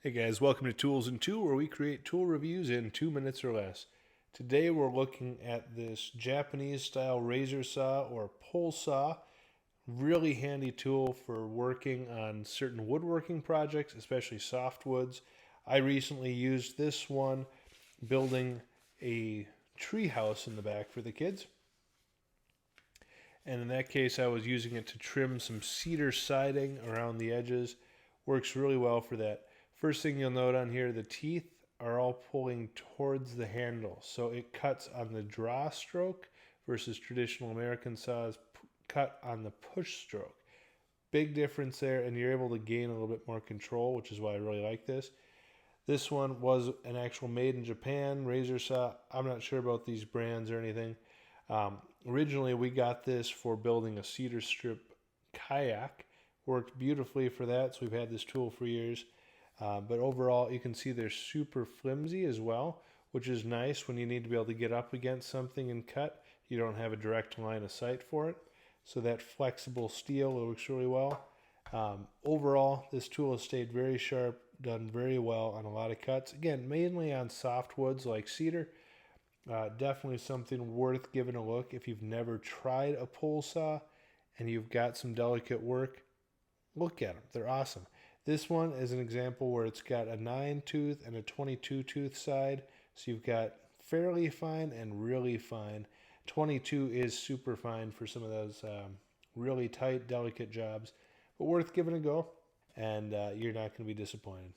Hey guys, welcome to Tools in 2, where we create tool reviews in 2 minutes or less. Today we're looking at this Japanese style razor saw or pole saw. Really handy tool for working on certain woodworking projects, especially softwoods. I recently used this one building a tree house in the back for the kids. And in that case I was using it to trim some cedar siding around the edges. Works really well for that. First thing you'll note on here, the teeth are all pulling towards the handle. So it cuts on the draw stroke versus traditional American saws cut on the push stroke. Big difference there, and you're able to gain a little bit more control, which is why I really like this. This one was an actual made in Japan razor saw. I'm not sure about these brands or anything. Originally, we got this for building a cedar strip kayak. Worked beautifully for that, so we've had this tool for years. But overall, you can see they're super flimsy as well, which is nice when you need to be able to get up against something and cut. You don't have a direct line of sight for it. So that flexible steel works really well. Overall, this tool has stayed very sharp, done very well on a lot of cuts. Again, mainly on soft woods like cedar. Definitely something worth giving a look. If you've never tried a pole saw and you've got some delicate work, look at them. They're awesome. This one is an example where it's got a 9-tooth and a 22-tooth side. So you've got fairly fine and really fine. 22 is super fine for some of those really tight, delicate jobs. But worth giving a go, and you're not going to be disappointed.